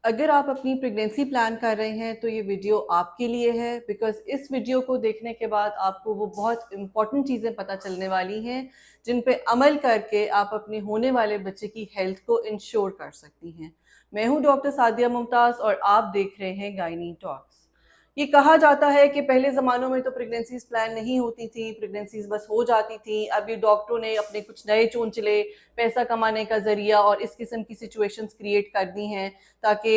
अगर आप अपनी प्रेगनेंसी प्लान कर रहे हैं तो ये वीडियो आपके लिए है, बिकॉज इस वीडियो को देखने के बाद आपको वो बहुत इंपॉर्टेंट चीज़ें पता चलने वाली हैं जिन पे अमल करके आप अपने होने वाले बच्चे की हेल्थ को इंश्योर कर सकती हैं। मैं हूं डॉक्टर सादिया मुमताज़ और आप देख रहे हैं गायनी टॉक्स। ये कहा जाता है कि पहले ज़मानों में तो प्रेगनेंसीज प्लान नहीं होती थी, प्रेगनेंसीज बस हो जाती थी। अभी डॉक्टरों ने अपने कुछ नए चोंचले पैसा कमाने का ज़रिया और इस किस्म की सिचुएशंस क्रिएट कर दी हैं ताकि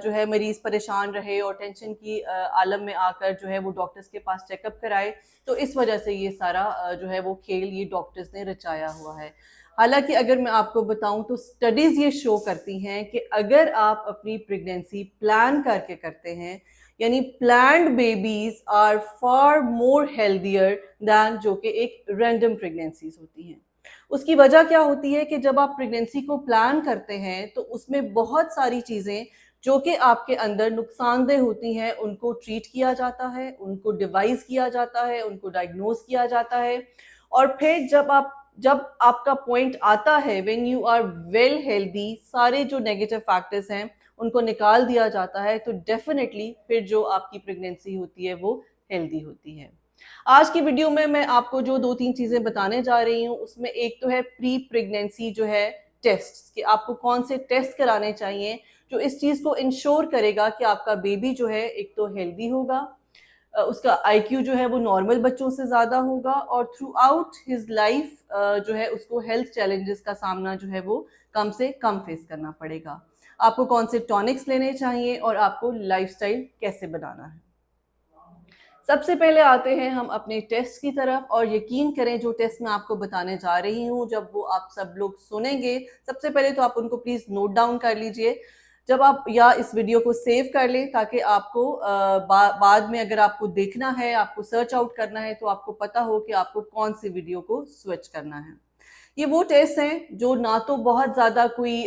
जो है मरीज़ परेशान रहे और टेंशन की आलम में आकर जो है वो डॉक्टर्स के पास चेकअप कराए। तो इस वजह से ये सारा जो है वो खेल ये डॉक्टर्स ने रचाया हुआ है। हालांकि अगर मैं आपको बताऊं तो स्टडीज़ ये शो करती हैं कि अगर आप अपनी प्रेगनेंसी प्लान करके करते हैं, यानी planned babies are far more healthier than जो कि एक रैंडम प्रेगनेंसीज होती हैं। उसकी वजह क्या होती है कि जब आप प्रेगनेंसी को प्लान करते हैं तो उसमें बहुत सारी चीज़ें जो कि आपके अंदर नुकसानदेह होती हैं उनको ट्रीट किया जाता है, उनको डिवाइस किया जाता है, उनको डायग्नोज किया जाता है। और फिर जब आपका पॉइंट आता है when you are well healthy, सारे जो नेगेटिव फैक्टर्स हैं उनको निकाल दिया जाता है, तो डेफिनेटली फिर जो आपकी प्रेगनेंसी होती है वो हेल्दी होती है। आज की वीडियो में मैं आपको जो 2-3 चीज़ें बताने जा रही हूँ उसमें एक तो है प्री प्रेगनेंसी जो है टेस्ट, कि आपको कौन से टेस्ट कराने चाहिए जो इस चीज़ को इंश्योर करेगा कि आपका बेबी जो है एक तो हेल्दी होगा, उसका आईक्यू जो है वो नॉर्मल बच्चों से ज़्यादा होगा और थ्रू आउट हिज लाइफ जो है उसको हेल्थ चैलेंजेस का सामना जो है वो कम से कम फेस करना पड़ेगा। आपको कौन से टॉनिक्स लेने चाहिए और आपको लाइफस्टाइल कैसे बनाना है। सबसे पहले आते हैं हम अपने टेस्ट की तरफ, और यकीन करें जो टेस्ट मैं आपको बताने जा रही हूँ जब वो आप सब लोग सुनेंगे, सबसे पहले तो आप उनको प्लीज़ नोट डाउन कर लीजिए जब आप, या इस वीडियो को सेव कर लें ताकि आपको बाद में अगर आपको देखना है, आपको सर्च आउट करना है तो आपको पता हो कि आपको कौन सी वीडियो को स्विच करना है। ये वो टेस्ट हैं जो ना तो बहुत ज़्यादा कोई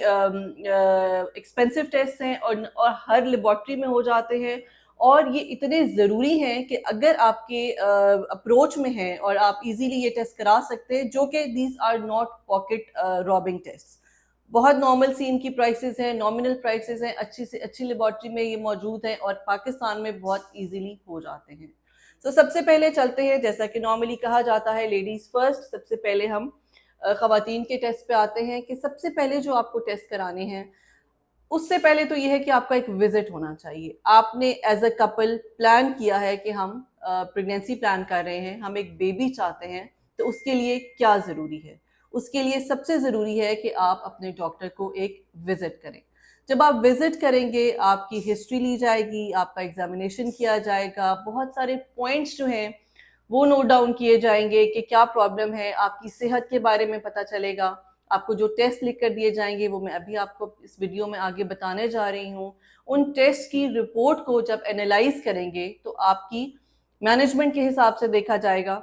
एक्सपेंसिव टेस्ट हैं और हर लेबॉर्ट्री में हो जाते हैं, और ये इतने ज़रूरी हैं कि अगर आपके अप्रोच में है और आप इजीली ये टेस्ट करा सकते हैं, जो कि these are not pocket robbing test. बहुत नॉर्मल सी इनकी प्राइसेस हैं, नॉमिनल प्राइसेस हैं, अच्छी से अच्छी लेबॉर्ट्री में ये मौजूद हैं और पाकिस्तान में बहुत इजीली हो जाते हैं। तो सबसे पहले चलते हैं, जैसा कि नॉर्मली कहा जाता है लेडीज़ फर्स्ट, सबसे पहले हम ख़वातीन के टेस्ट पे आते हैं कि सबसे पहले जो आपको टेस्ट कराने हैं उससे पहले तो ये है कि आपका एक विजिट होना चाहिए। आपने एज अ कपल प्लान किया है कि हम प्रेगनेंसी प्लान कर रहे हैं, हम एक बेबी चाहते हैं, तो उसके लिए क्या ज़रूरी है? उसके लिए सबसे ज़रूरी है कि आप अपने डॉक्टर को एक विजिट करें। जब आप विजिट करेंगे आपकी हिस्ट्री ली जाएगी, आपका एग्जामिनेशन किया जाएगा, बहुत सारे पॉइंट्स जो हैं वो नोट डाउन किए जाएंगे कि क्या प्रॉब्लम है, आपकी सेहत के बारे में पता चलेगा। आपको जो टेस्ट लिख कर दिए जाएंगे वो मैं अभी आपको इस वीडियो में आगे बताने जा रही हूँ। उन टेस्ट की रिपोर्ट को जब एनालाइज करेंगे तो आपकी मैनेजमेंट के हिसाब से देखा जाएगा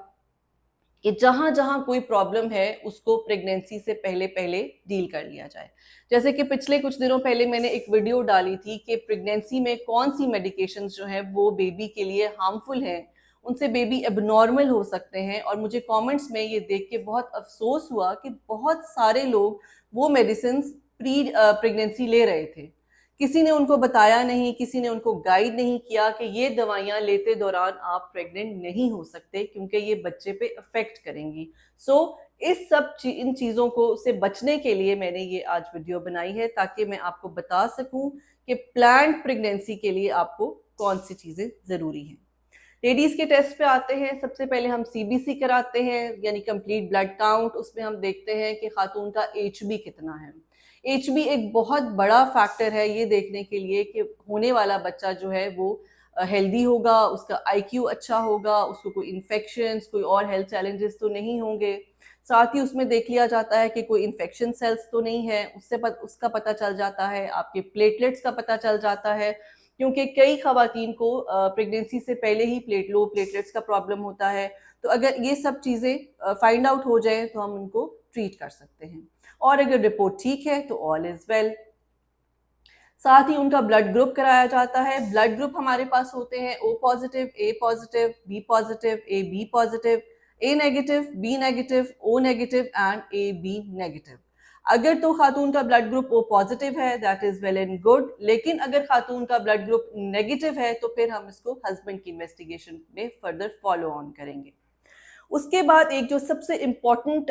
कि जहां जहां कोई प्रॉब्लम है उसको प्रेगनेंसी से पहले पहले डील कर लिया जाए। जैसे कि पिछले कुछ दिनों पहले मैंने एक वीडियो डाली थी कि प्रेगनेंसी में कौन सी मेडिकेशंस जो है वो बेबी के लिए हार्मफुल हैं, उनसे बेबी एबनॉर्मल हो सकते हैं। और मुझे कमेंट्स में ये देख के बहुत अफसोस हुआ कि बहुत सारे लोग वो मेडिसिन प्री प्रेगनेंसी ले रहे थे, किसी ने उनको बताया नहीं, किसी ने उनको गाइड नहीं किया कि ये दवाइयाँ लेते दौरान आप प्रेग्नेंट नहीं हो सकते क्योंकि ये बच्चे पे अफेक्ट करेंगी। सो इन चीज़ों को से बचने के लिए मैंने ये आज वीडियो बनाई है ताकि मैं आपको बता सकूं कि प्लान्ड प्रेगनेंसी के लिए आपको कौन सी चीज़ें ज़रूरी हैं। लेडीज के टेस्ट पे आते हैं, सबसे पहले हम सीबीसी कराते हैं यानी कंप्लीट ब्लड काउंट। उसमें हम देखते हैं कि खातून का एचबी कितना है। एचबी एक बहुत बड़ा फैक्टर है ये देखने के लिए कि होने वाला बच्चा जो है वो हेल्दी होगा, उसका आईक्यू अच्छा होगा, उसको कोई इन्फेक्शन, कोई और हेल्थ चैलेंजेस तो नहीं होंगे। साथ ही उसमें देख लिया जाता है कि कोई इन्फेक्शन सेल्स तो नहीं है, उसका पता चल जाता है। आपके प्लेटलेट्स का पता चल जाता है क्योंकि कई खवातीन को प्रेगनेंसी से पहले ही लो प्लेटलेट्स का प्रॉब्लम होता है। तो अगर ये सब चीज़ें फाइंड आउट हो जाए तो हम उनको ट्रीट कर सकते हैं, और अगर रिपोर्ट ठीक है तो ऑल इज वेल। साथ ही उनका ब्लड ग्रुप कराया जाता है। ब्लड ग्रुप हमारे पास होते हैं O positive, A positive, B positive, A B positive, A negative, B negative, O negative and A B negative. अगर तो खातून का ब्लड ग्रुप ओ पॉजिटिव है, that is well and good, लेकिन अगर खातून का ब्लड ग्रुप नेगेटिव है तो फिर हम इसको हस्बैंड की इन्वेस्टिगेशन में फर्दर फॉलो ऑन करेंगे। उसके बाद एक जो सबसे इम्पॉर्टेंट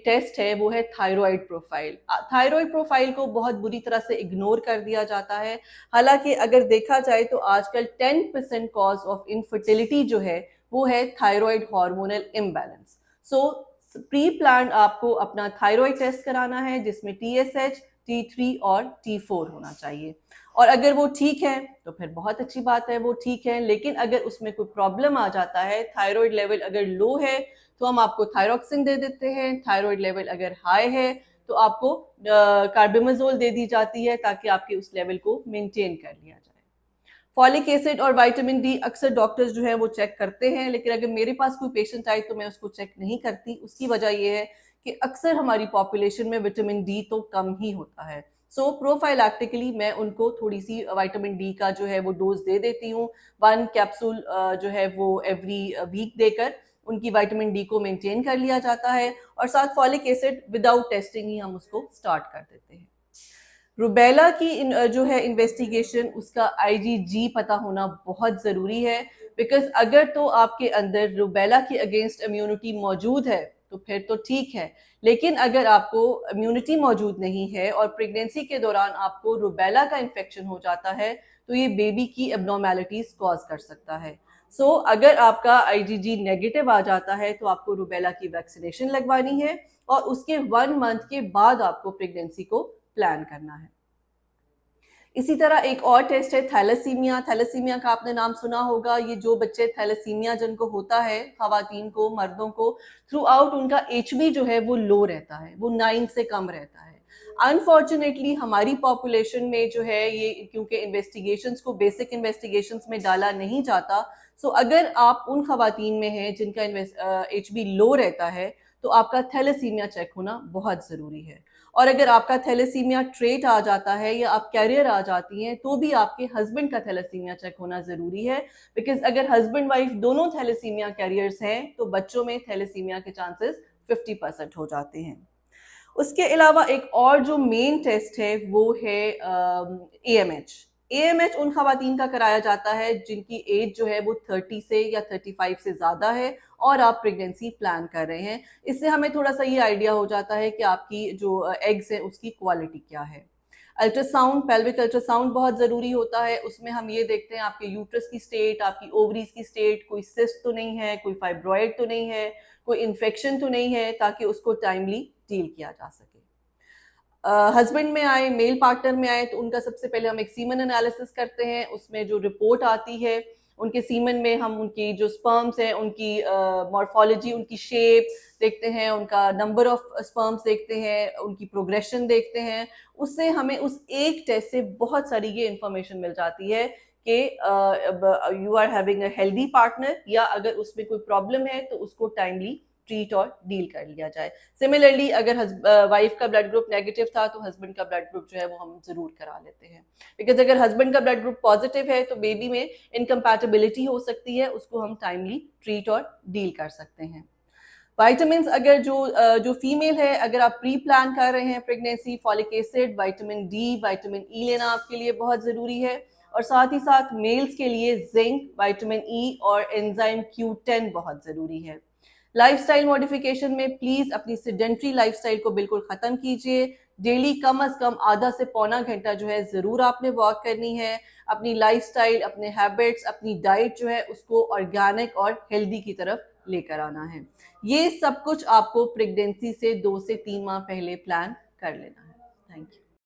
टेस्ट है वो है थायराइड प्रोफाइल। थायराइड प्रोफाइल को बहुत बुरी तरह से इग्नोर कर दिया जाता है। हालांकि अगर देखा जाए तो आजकल 10% कॉज ऑफ इनफर्टिलिटी जो है वो है थायराइड हार्मोनल इम्बैलेंस। सो प्री प्लान आपको अपना थायराइड टेस्ट कराना है जिसमें TSH, T3 और T4 होना चाहिए। और अगर वो ठीक है तो फिर बहुत अच्छी बात है, वो ठीक है। लेकिन अगर उसमें कोई प्रॉब्लम आ जाता है, थायराइड लेवल अगर लो है तो हम आपको थायरॉक्सिन दे देते हैं। थायराइड लेवल अगर हाई है तो आपको कार्बेमाजोल दे दी जाती है ताकि आपके उस लेवल को मेंटेन कर लिया जाए। फॉलिक एसिड और विटामिन डी अक्सर डॉक्टर्स जो है वो चेक करते हैं, लेकिन अगर मेरे पास कोई पेशेंट आए तो मैं उसको चेक नहीं करती। उसकी वजह ये है कि अक्सर हमारी पॉपुलेशन में विटामिन डी तो कम ही होता है। सो प्रोफाइलैक्टिकली मैं उनको थोड़ी सी विटामिन डी का जो है वो डोज दे देती हूँ। 1 कैप्सूल जो है वो एवरी वीक देकर उनकी विटामिन डी को मेंटेन कर लिया जाता है, और साथ फॉलिक एसिड विदाउट टेस्टिंग ही हम उसको स्टार्ट कर देते हैं। रुबेला की जो है इन्वेस्टिगेशन, उसका IgG पता होना बहुत ज़रूरी है, बिकॉज अगर तो आपके अंदर रुबेला के अगेंस्ट इम्यूनिटी मौजूद है तो फिर तो ठीक है, लेकिन अगर आपको इम्यूनिटी मौजूद नहीं है और प्रेगनेंसी के दौरान आपको रुबेला का इन्फेक्शन हो जाता है तो ये बेबी की एबनॉर्मेलिटीज कॉज कर सकता है। सो अगर आपका IgG नेगेटिव आ जाता है तो आपको रुबेला की वैक्सीनेशन लगवानी है, और उसके 1 मंथ के बाद आपको प्रेगनेंसी को प्लान करना है। इसी तरह एक और टेस्ट है थैलेसीमिया। थैलेसीमिया का आपने नाम सुना होगा। ये जो बच्चे थैलेसीमिया जिनको होता है, खवातीन को, मर्दों को, थ्रू आउट उनका HB जो है वो लो रहता है, वो 9 से कम रहता है। अनफॉर्चुनेटली हमारी पॉपुलेशन में जो है ये, क्योंकि इन्वेस्टिगेशंस को बेसिक इन्वेस्टिगेशंस में डाला नहीं जाता, सो अगर आप उन खवातीन में हैं जिनका HB लो रहता है तो आपका थैलेसीमिया चेक होना बहुत ज़रूरी है। और अगर आपका थैलेसीमिया ट्रेट आ जाता है या आप कैरियर आ जाती हैं तो भी आपके हस्बैंड का थैलेसीमिया चेक होना ज़रूरी है, बिकॉज अगर हस्बैंड वाइफ दोनों थैलेसीमिया कैरियर्स हैं तो बच्चों में थैलेसीमिया के चांसेस 50% हो जाते हैं। उसके अलावा एक और जो मेन टेस्ट है वो है AMH। AMH उन खवातीन का कराया जाता है जिनकी एज जो है वो 30 से या 35 से ज़्यादा है और आप प्रेगनेंसी प्लान कर रहे हैं। इससे हमें थोड़ा सा ये आइडिया हो जाता है कि आपकी जो एग्स है उसकी क्वालिटी क्या है। अल्ट्रासाउंड, पेल्विक अल्ट्रासाउंड बहुत ज़रूरी होता है। उसमें हम ये देखते हैं आपके यूट्रस की स्टेट, आपकी ओवरीज की स्टेट, कोई सिस्ट तो नहीं है, कोई फाइब्रॉइड तो नहीं है, कोई इन्फेक्शन तो नहीं है, ताकि उसको टाइमली डील किया जा सके। हस्बैंड में आए, मेल पार्टनर में आए तो उनका सबसे पहले हम एक सीमन एनालिसिस करते हैं। उसमें जो रिपोर्ट आती है उनके सीमन में हम उनकी जो स्पर्म्स हैं उनकी मॉर्फोलॉजी, उनकी शेप देखते हैं, उनका नंबर ऑफ स्पर्म्स देखते हैं, उनकी प्रोग्रेशन देखते हैं। उससे हमें उस एक टेस्ट से बहुत सारी ये इंफॉर्मेशन मिल जाती है कि you are having a healthy partner, या अगर उसमें कोई प्रॉब्लम है तो उसको टाइमली ट्रीट और डील कर लिया जाए। सिमिलरली अगर वाइफ का ब्लड ग्रुप नेगेटिव था तो हस्बैंड का ब्लड ग्रुप जो है वो हम जरूर करा लेते हैं, बिकॉज अगर हस्बैंड का ब्लड ग्रुप पॉजिटिव है तो बेबी में इनकम्पैटिबिलिटी हो सकती है, उसको हम टाइमली ट्रीट और डील कर सकते हैं। वाइटामिन अगर जो फीमेल है, अगर आप प्री प्लान कर रहे हैं pregnancy, folic acid, vitamin D, vitamin E लेना आपके लिए बहुत ज़रूरी है। और साथ ही साथ मेल्स के लिए जिंक, विटामिन ई और एंजाइम Q10 बहुत ज़रूरी है। लाइफस्टाइल मॉडिफिकेशन में प्लीज अपनी सेडेंट्री लाइफस्टाइल को बिल्कुल खत्म कीजिए। डेली कम अज कम आधा से पौना घंटा जो है जरूर आपने वॉक करनी है। अपनी लाइफस्टाइल, अपने हैबिट्स, अपनी डाइट जो है उसको ऑर्गेनिक और हेल्दी की तरफ लेकर आना है। ये सब कुछ आपको प्रेगनेंसी से 2 से 3 माह पहले प्लान कर लेना है। Thank you.